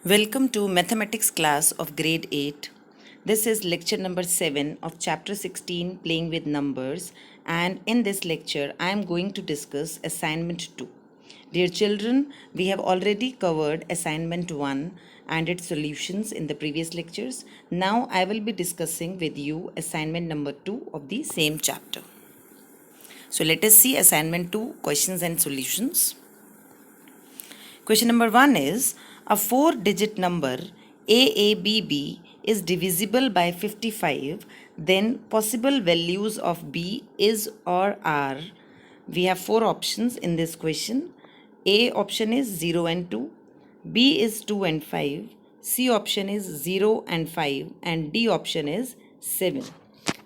Welcome to mathematics class of grade 8. This is lecture number 7 of chapter 16 playing with numbers, and in this lecture I am going to discuss assignment 2. Dear children, we have already covered assignment 1 and its solutions in the previous lectures. Now I will be discussing with you assignment number 2 of the same chapter. So let us see assignment 2 questions and solutions. Question number 1 is a 4-digit number AABB is divisible by 55, then possible values of B is or are. We have 4 options in this question. A option is 0 and 2, B is 2 and 5, C option is 0 and 5, and D option is 7.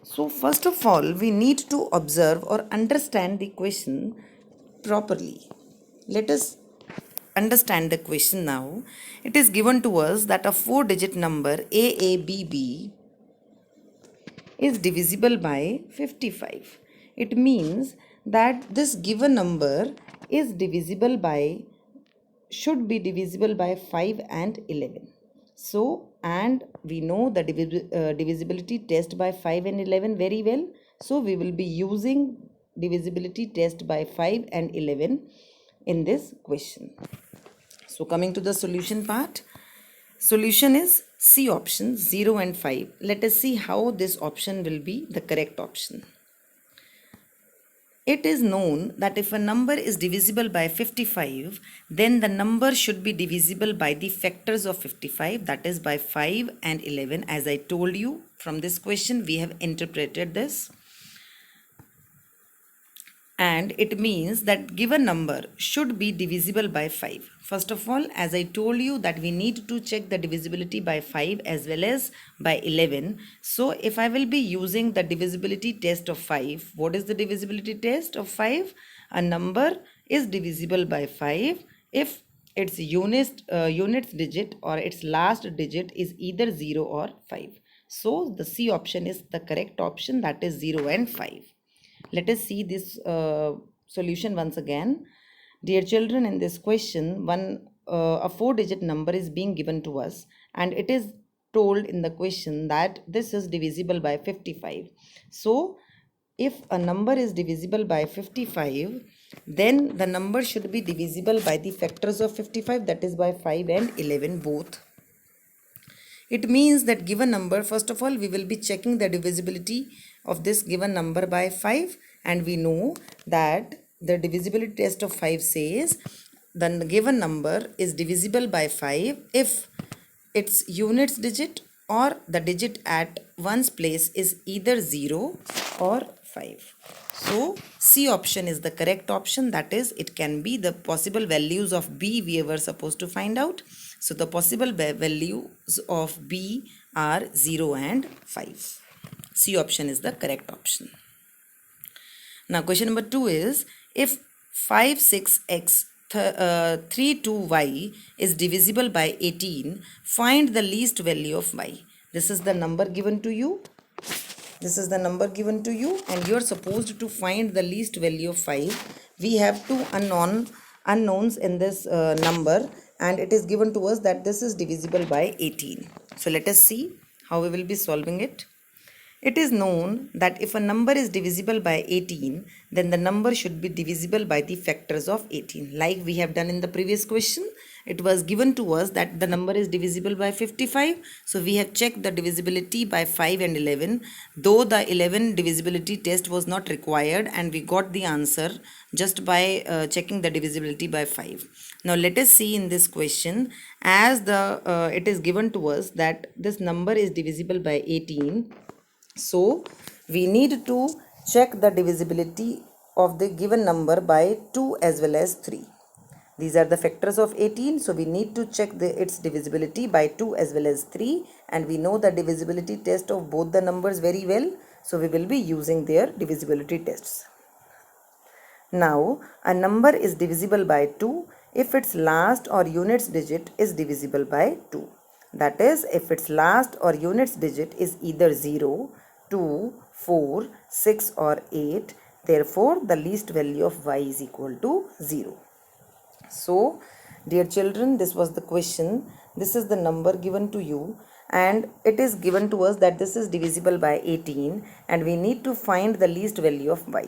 So first of all, we need to observe or understand the question properly. Let us understand the question now. It is given to us that a 4-digit number AABB is divisible by 55. It means that this given number is divisible by, should be divisible by 5 and 11. So, and we know the divisibility test by 5 and 11 very well. So, we will be using divisibility test by 5 and 11 in this question. So coming to the solution part, solution is C option 0 and 5. Let us see how this option will be the correct option. It is known that if a number is divisible by 55, then the number should be divisible by the factors of 55, that is by 5 and 11. As I told you from this question, we have interpreted this. And it means that given number should be divisible by 5. First of all, as I told you that we need to check the divisibility by 5 as well as by 11. So if I will be using the divisibility test of 5, what is the divisibility test of 5? A number is divisible by 5 if its units digit or its last digit is either 0 or 5. So the C option is the correct option, that is 0 and 5. Let us see this solution once again. Dear children, in this question, a 4-digit number is being given to us, and it is told in the question that this is divisible by 55. So, if a number is divisible by 55, then the number should be divisible by the factors of 55, that is by 5 and 11 both. It means that given number, first of all, we will be checking the divisibility of this given number by 5, and we know that the divisibility test of 5 says the given number is divisible by 5 if its units digit or the digit at one's place is either 0 or 5. So C option is the correct option, that is it can be the possible values of B we were supposed to find out. So the possible values of B are 0 and 5. C option is the correct option. Now question number 2 is if 5, 6x 32y is divisible by 18, find the least value of y. This is the number given to you. This is the number given to you, and you are supposed to find the least value of 5. We have two unknowns in this number, and it is given to us that this is divisible by 18. So let us see how we will be solving it. It is known that if a number is divisible by 18, then the number should be divisible by the factors of 18. Like we have done in the previous question, it was given to us that the number is divisible by 55. So we have checked the divisibility by 5 and 11. Though the 11 divisibility test was not required, and we got the answer just by checking the divisibility by 5. Now let us see in this question, as it is given to us that this number is divisible by 18. So we need to check the divisibility of the given number by 2 as well as 3. These are the factors of 18. So we need to check its divisibility by 2 as well as 3. And we know the divisibility test of both the numbers very well. So we will be using their divisibility tests. Now a number is divisible by 2 if its last or units digit is divisible by 2. That is, if its last or units digit is either 0, 2, 4, 6 or 8, therefore the least value of y is equal to 0. So Dear children, this was the question. This is the number given to you and it is given to us that this is divisible by 18 and we need to find the least value of y.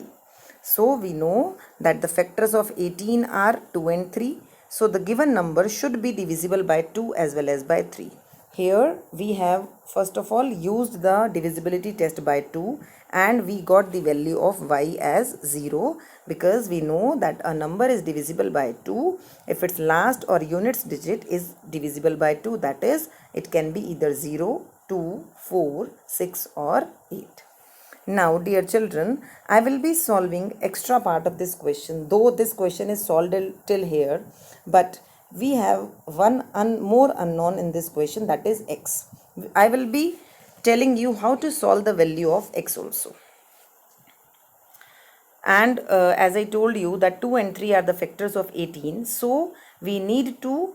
So we know that the factors of 18 are 2 and 3. So the given number should be divisible by 2 as well as by 3. Here we have first of all used the divisibility test by 2 and we got the value of y as 0 because we know that a number is divisible by 2 if its last or units digit is divisible by 2, that is it can be either 0, 2, 4, 6 or 8. Now dear children, I will be solving extra part of this question, though this question is solved till here, but we have one more unknown in this question, that is x. I will be telling you how to solve the value of x also. And as I told you that 2 and 3 are the factors of 18, so we need to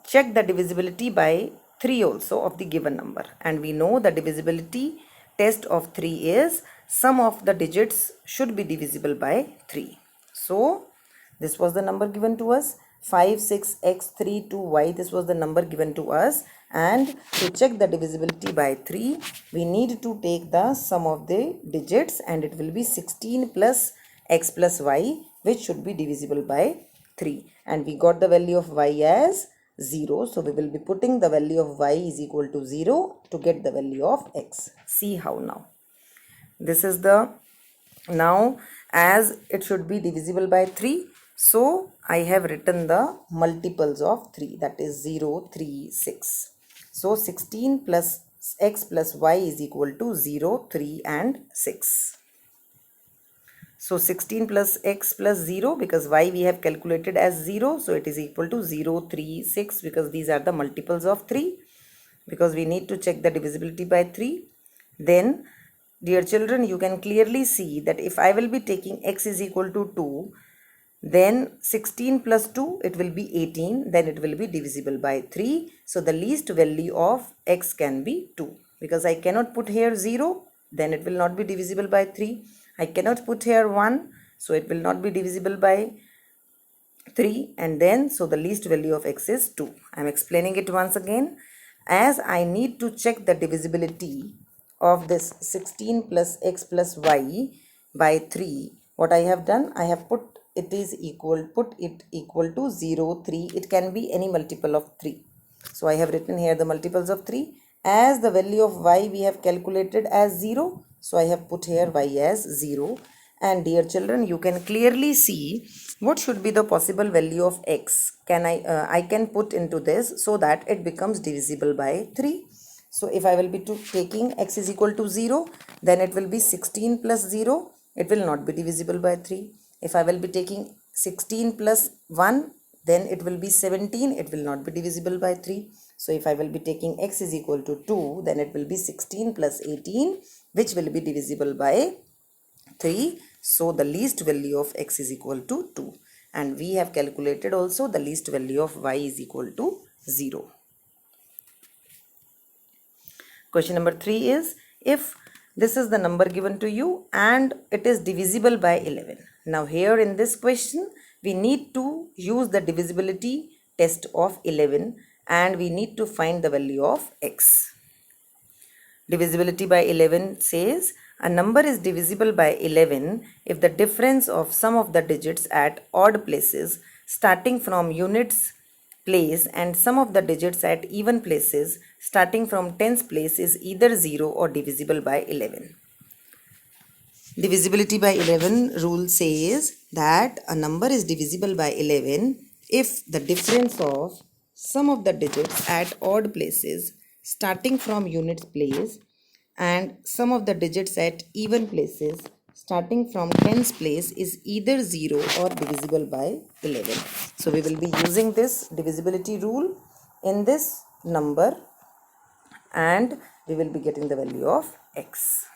check the divisibility by 3 also of the given number, and we know the divisibility test of 3 is sum of the digits should be divisible by 3. So this was the number given to us, 5, 6, x, 3, 2, y. This was the number given to us, and to check the divisibility by 3 we need to take the sum of the digits and it will be 16 plus x plus y, which should be divisible by 3, and we got the value of y as 0. So we will be putting the value of y is equal to 0 to get the value of x. See how now. This is the, now as it should be divisible by 3, so I have written the multiples of 3, that is 0, 3, 6. So 16 plus x plus y is equal to 0, 3 and 6. So 16 plus x plus 0, because y we have calculated as 0, so it is equal to 0, 3, 6, because these are the multiples of 3, because we need to check the divisibility by 3. Then dear children, you can clearly see that if I will be taking x is equal to 2, then 16 plus 2 it will be 18, then it will be divisible by 3. So the least value of x can be 2, because I cannot put here 0, then it will not be divisible by 3. I cannot put here 1, so it will not be divisible by 3, and then so the least value of x is 2. I am explaining it once again. As I need to check the divisibility of this 16 plus x plus y by 3, what I have done, I have put it equal to 0, 3. It can be any multiple of 3. So I have written here the multiples of 3. As the value of y we have calculated as 0, so I have put here y as 0. And dear children, you can clearly see what should be the possible value of x. I can put into this so that it becomes divisible by 3. So if I will be taking x is equal to 0, then it will be 16 plus 0. It will not be divisible by 3. If I will be taking 16 plus 1, then it will be 17. It will not be divisible by 3. So if I will be taking x is equal to 2, then it will be 16 plus 18, which will be divisible by 3. So the least value of x is equal to 2. And we have calculated also the least value of y is equal to 0. Question number 3 is, if this is the number given to you and it is divisible by 11. Now here in this question, we need to use the divisibility test of 11 and we need to find the value of x. Divisibility by 11 says a number is divisible by 11 if the difference of sum of the digits at odd places starting from units place and sum of the digits at even places starting from tens place is either 0 or divisible by 11. Divisibility by 11 rule says that a number is divisible by 11 if the difference of sum of the digits at odd places starting from units place and sum of the digits at even places starting from tens place is either 0 or divisible by 11. So we will be using this divisibility rule in this number and we will be getting the value of x.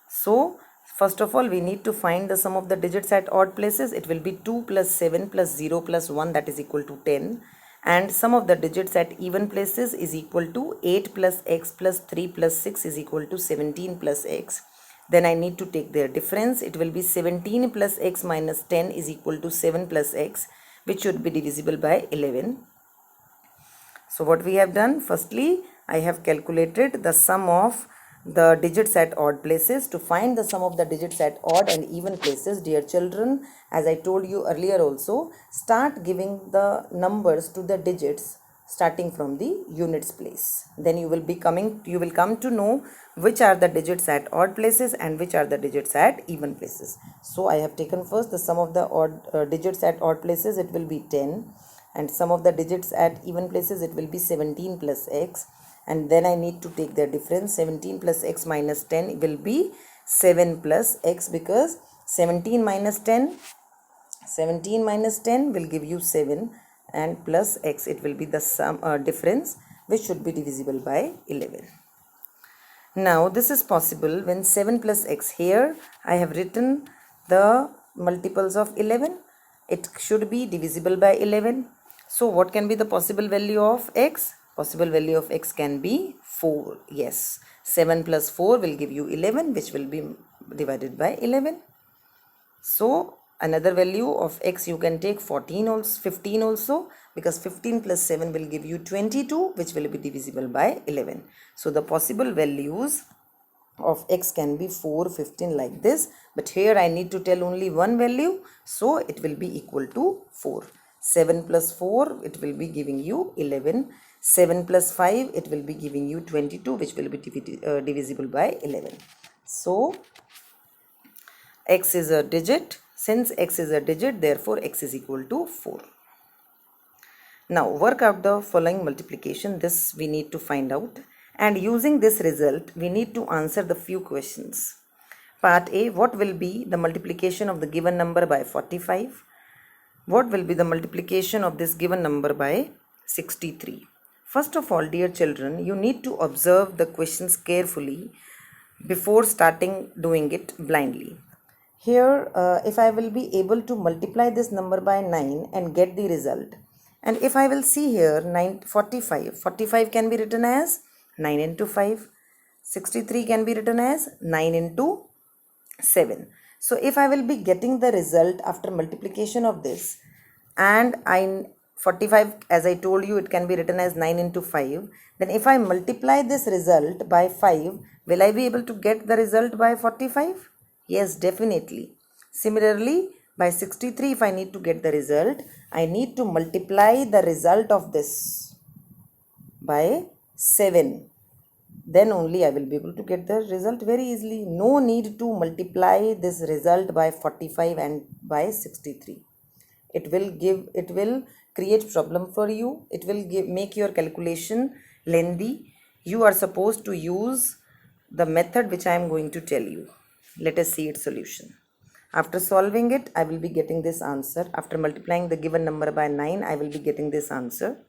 So first of all, we need to find the sum of the digits at odd places. It will be 2 plus 7 plus 0 plus 1, that is equal to 10. And sum of the digits at even places is equal to 8 plus x plus 3 plus 6 is equal to 17 plus x. Then I need to take their difference. It will be 17 plus x minus 10 is equal to 7 plus x. which should be divisible by 11. So what we have done, firstly I have calculated the sum of the digits at odd places. To find the sum of the digits at odd and even places, dear children, as I told you earlier also, start giving the numbers to the digits starting from the units place. Then you will come to know which are the digits at odd places and which are the digits at even places. So I have taken first the sum of the odd digits at odd places, it will be 10, and sum of the digits at even places, it will be 17 plus x, and then I need to take their difference. 17 plus x minus 10 will be 7 plus x, because 17 minus 10 will give you 7, and plus x, it will be the sum difference, which should be divisible by 11. Now this is possible when 7 plus x, here I have written the multiples of 11, it should be divisible by 11. So what can be the possible value of x? Possible value of x can be 4. Yes, 7 plus 4 will give you 11, which will be divided by 11. So another value of x you can take 15 also, because 15 plus 7 will give you 22, which will be divisible by 11. So the possible values of x can be 4, 15 like this, but here I need to tell only one value, so it will be equal to 4. 7 plus 4, it will be giving you 11. 7 plus 5, it will be giving you 22, which will be divisible by 11. So x is a digit. Since x is a digit, therefore x is equal to 4. Now work out the following multiplication. This we need to find out, and using this result we need to answer the few questions. Part A, what will be the multiplication of the given number by 45? What will be the multiplication of this given number by 63? First of all, dear children, you need to observe the questions carefully before starting doing it blindly. Here, if I will be able to multiply this number by 9 and get the result, and if I will see here 45 can be written as 9 into 5, 63 can be written as 9 into 7. So if I will be getting the result after multiplication of this, and 45, as I told you, it can be written as 9 into 5, then if I multiply this result by 5, will I be able to get the result by 45? Yes, definitely. Similarly, by 63, if I need to get the result, I need to multiply the result of this by 7. Then only I will be able to get the result very easily. No need to multiply this result by 45 and by 63. It will create problem for you. It will make your calculation lengthy. You are supposed to use the method which I am going to tell you. Let us see its solution. After solving it, I will be getting this answer. After multiplying the given number by 9, I will be getting this answer.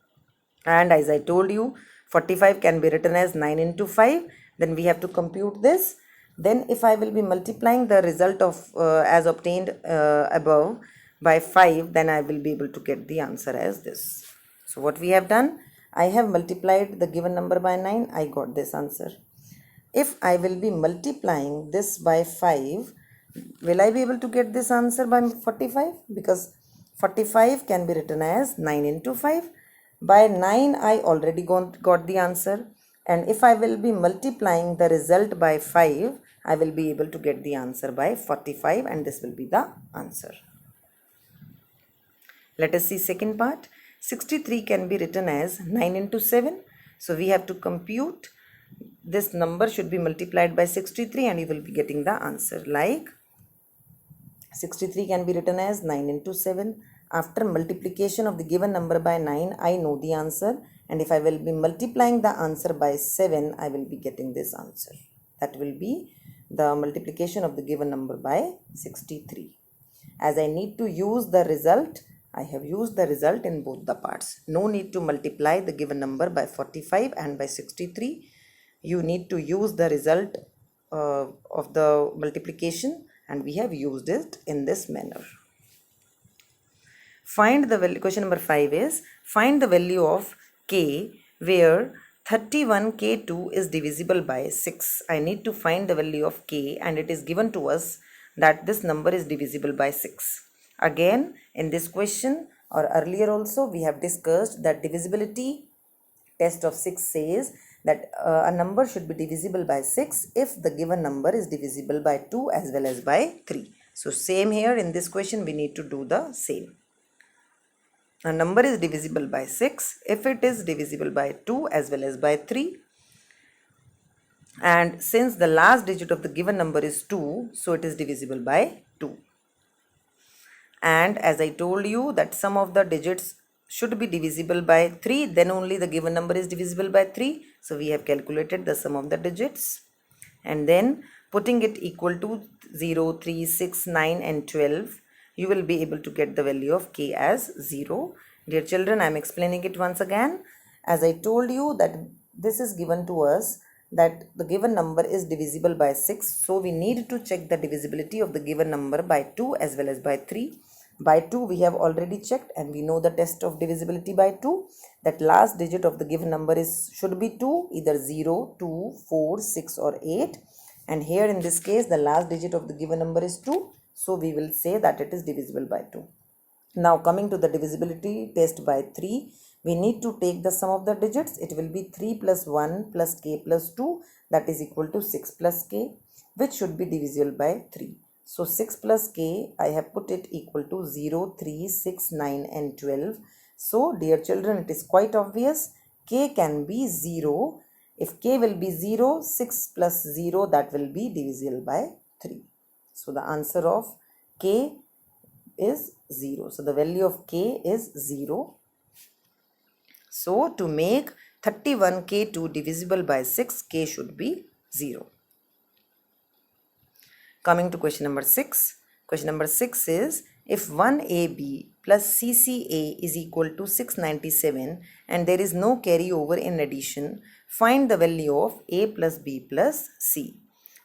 And as I told you, 45 can be written as 9 into 5. Then we have to compute this. Then if I will be multiplying the result of as obtained above by 5, then I will be able to get the answer as this. So what we have done, I have multiplied the given number by 9, I got this answer. If I will be multiplying this by 5, will I be able to get this answer by 45? Because 45 can be written as 9 into 5. By 9, I already got the answer. And if I will be multiplying the result by 5, I will be able to get the answer by 45, and this will be the answer. Let us see second part. 63 can be written as 9 into 7. So we have to compute. This number should be multiplied by 63 and you will be getting the answer. Like 63 can be written as 9 into 7. After multiplication of the given number by 9, I know the answer. And if I will be multiplying the answer by 7, I will be getting this answer. That will be the multiplication of the given number by 63. As I need to use the result, I have used the result in both the parts. No need to multiply the given number by 45 and by 63. You need to use the result of the multiplication, and we have used it in this manner. Find the value. Question number 5 is find the value of k where 31k2 is divisible by 6. I need to find the value of k, and it is given to us that this number is divisible by 6. Again, in this question, or earlier also we have discussed that divisibility test of 6 says that a number should be divisible by 6 if the given number is divisible by 2 as well as by 3. So same here in this question we need to do the same. A number is divisible by 6 if it is divisible by 2 as well as by 3. And since the last digit of the given number is 2, so it is divisible by 2. And as I told you that sum of the digits should be divisible by 3, then only the given number is divisible by 3. So we have calculated the sum of the digits and then putting it equal to 0, 3, 6, 9 and 12, you will be able to get the value of k as 0. Dear children, I am explaining it once again. As I told you that this is given to us that the given number is divisible by 6. So we need to check the divisibility of the given number by 2 as well as by 3. By 2 we have already checked and we know the test of divisibility by 2. That last digit of the given number should be 2, either 0, 2, 4, 6 or 8. And here in this case the last digit of the given number is 2. So we will say that it is divisible by 2. Now coming to the divisibility test by 3. We need to take the sum of the digits. It will be 3 plus 1 plus k plus 2, that is equal to 6 plus k, which should be divisible by 3. So 6 plus k, I have put it equal to 0, 3, 6, 9 and 12. So dear children, it is quite obvious k can be 0. If k will be 0, 6 plus 0, that will be divisible by 3. So the answer of k is 0. So the value of k is 0. So to make 31k2 divisible by 6, k should be 0. Coming to question number 6. Question number 6 is, if 1AB plus CCA is equal to 697 and there is no carryover in addition, find the value of A plus B plus C.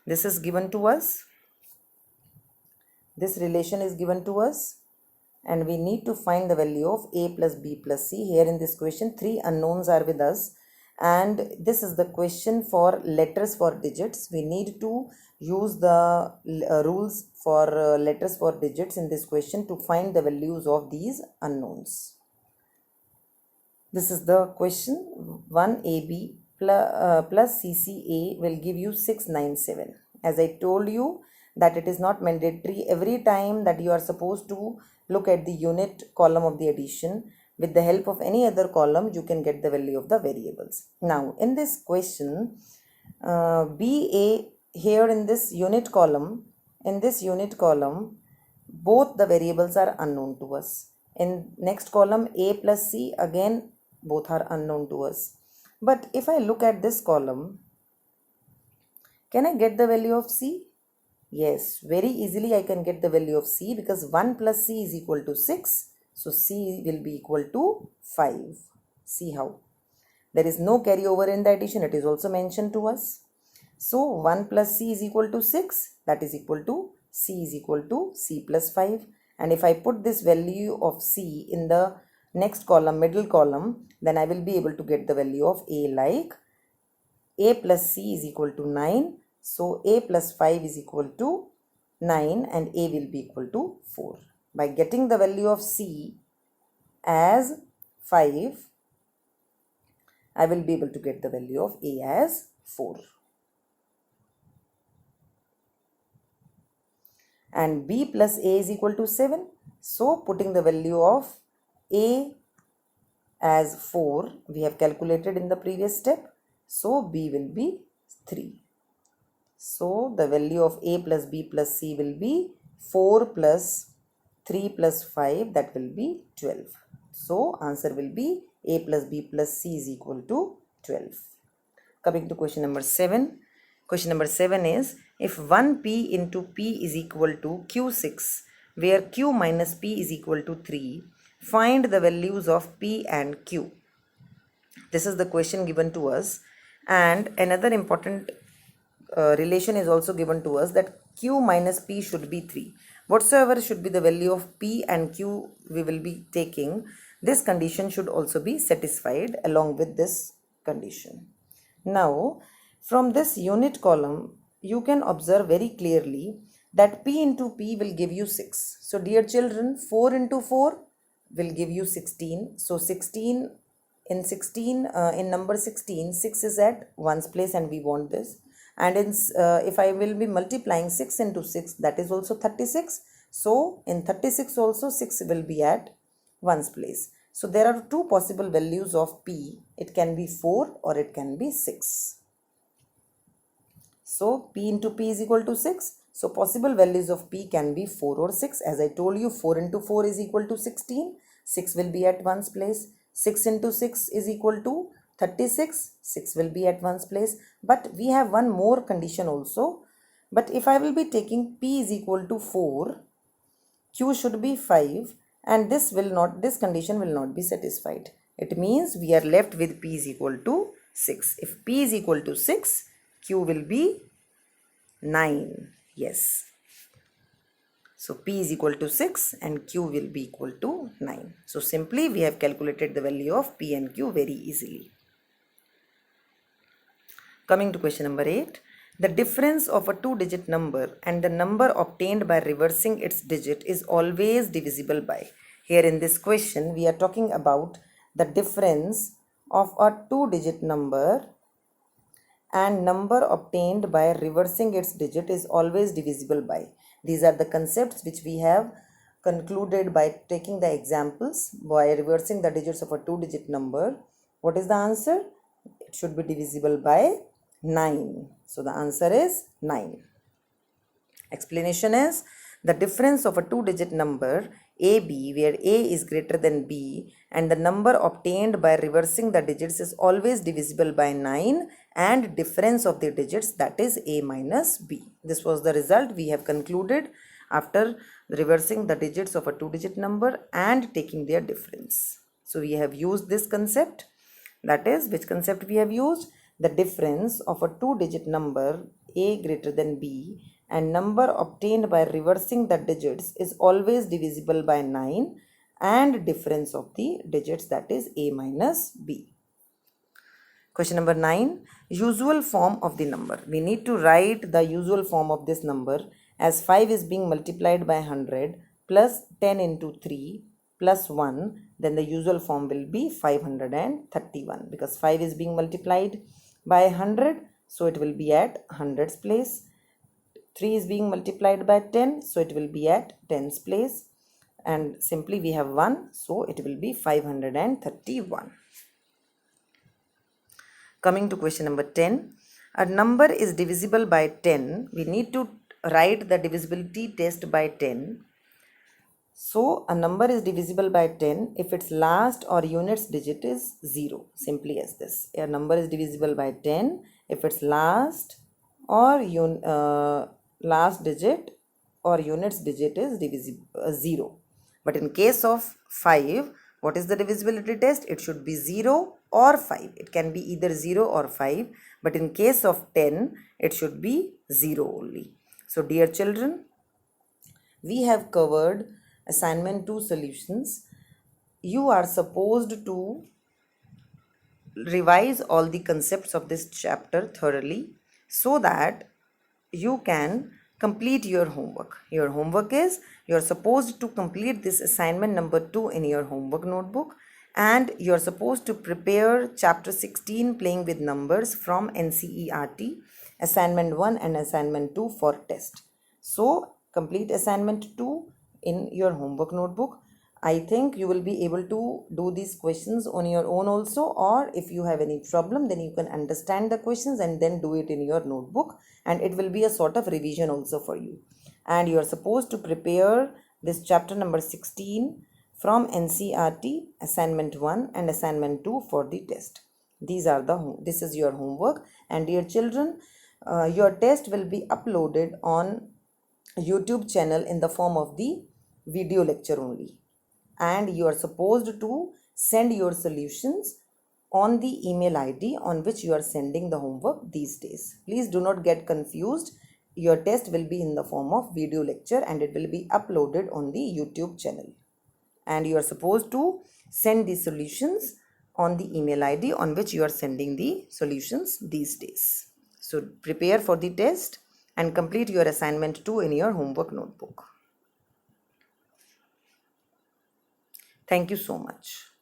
This is given to us. This relation is given to us and we need to find the value of A plus B plus C. Here in this question 3 unknowns are with us and this is the question for letters for digits. We need to use the rules for letters for digits in this question to find the values of these unknowns. This is the question. 1AB plus CCA will give you 697. As I told you that it is not mandatory every time that you are supposed to look at the unit column of the addition. With the help of any other column, you can get the value of the variables. Now, in this question, BA here in this unit column, both the variables are unknown to us. In next column, A plus C, again, both are unknown to us. But if I look at this column, can I get the value of C? Yes, very easily I can get the value of C because 1 plus C is equal to 6. So C will be equal to 5. See how? There is no carryover in the addition. It is also mentioned to us. So 1 plus C is equal to 6. That is equal to C is equal to C plus 5. And if I put this value of C in the next column, middle column, then I will be able to get the value of A like A plus C is equal to 9. So A plus 5 is equal to 9 and A will be equal to 4. By getting the value of C as 5, I will be able to get the value of A as 4. And B plus A is equal to 7. So putting the value of A as 4, we have calculated in the previous step. So B will be 3. So the value of A plus B plus C will be 4 plus 3 plus 5, that will be 12. So answer will be A plus B plus C is equal to 12. Coming to question number 7. Question number 7 is, if 1P into P is equal to Q6, where Q minus P is equal to 3, find the values of P and Q. This is the question given to us, and another important relation is also given to us, that Q minus P should be 3. Whatsoever should be the value of P and Q we will be taking, this condition should also be satisfied along with this condition. Now, from this unit column, you can observe very clearly that P into P will give you 6. So, dear children, 4 into 4, will give you 16. So 16 in number 16, 6 is at ones place and we want this. And if I will be multiplying 6 into 6, that is also 36. So in 36 also 6 will be at ones place. So there are two possible values of P. It can be 4 or it can be 6. So P into P is equal to 6. So possible values of P can be 4 or 6. As I told you, 4 into 4 is equal to 16. 6 will be at ones place. 6 into 6 is equal to 36. 6 will be at ones place. But we have one more condition also. But if I will be taking P is equal to 4, Q should be 5, and this condition will not be satisfied. It means we are left with P is equal to 6. If P is equal to 6, Q will be 9. Yes. So P is equal to 6 and Q will be equal to 9. So simply we have calculated the value of P and Q very easily. Coming to question number 8. The difference of a two-digit number and the number obtained by reversing its digit is always divisible by. Here in this question we are talking about the difference of a two-digit number and number obtained by reversing its digit is always divisible by. These are the concepts which we have concluded by taking the examples by reversing the digits of a two-digit number. What is the answer? It should be divisible by 9. So the answer is 9. Explanation is the difference of a two-digit number AB, where A is greater than B, and the number obtained by reversing the digits is always divisible by 9, and difference of the digits, that is A minus B. This was the result we have concluded after reversing the digits of a two-digit number and taking their difference. So we have used this concept. That is, which concept we have used? The difference of a two-digit number A greater than B and number obtained by reversing the digits is always divisible by 9, and difference of the digits, that is A minus B. Question number 9. Usual form of the number. We need to write the usual form of this number as 5 is being multiplied by 100 plus 10 into 3 plus 1. Then the usual form will be 531, because 5 is being multiplied by 100. So it will be at hundreds place. 3 is being multiplied by 10. So it will be at tens place. And simply we have 1. So it will be 531. Coming to question number 10. A number is divisible by 10. We need to write the divisibility test by 10. So a number is divisible by 10 if its last or units digit is 0. Simply as this. A number is divisible by 10 if its last or last digit or units digit is 0. But in case of 5, what is the divisibility test? It should be 0 or 5. It can be either 0 or 5. But in case of 10, it should be 0 only. So dear children, we have covered assignment 2 solutions. You are supposed to revise all the concepts of this chapter thoroughly so that you can complete your homework. Your homework is, you are supposed to complete this assignment number 2 in your homework notebook, and you are supposed to prepare chapter 16 playing with numbers from NCERT, assignment 1 and assignment 2 for test. So complete assignment 2 in your homework notebook. I think you will be able to do these questions on your own also, or if you have any problem, then you can understand the questions and then do it in your notebook, and it will be a sort of revision also for you. And you are supposed to prepare this chapter number 16 from NCERT, assignment 1 and assignment 2 for the test. This is your homework. And dear children, your test will be uploaded on YouTube channel in the form of the video lecture only. And you are supposed to send your solutions on the email ID on which you are sending the homework these days. Please do not get confused. Your test will be in the form of video lecture and it will be uploaded on the YouTube channel. And you are supposed to send the solutions on the email ID on which you are sending the solutions these days. So prepare for the test and complete your assignment 2 in your homework notebook. Thank you so much.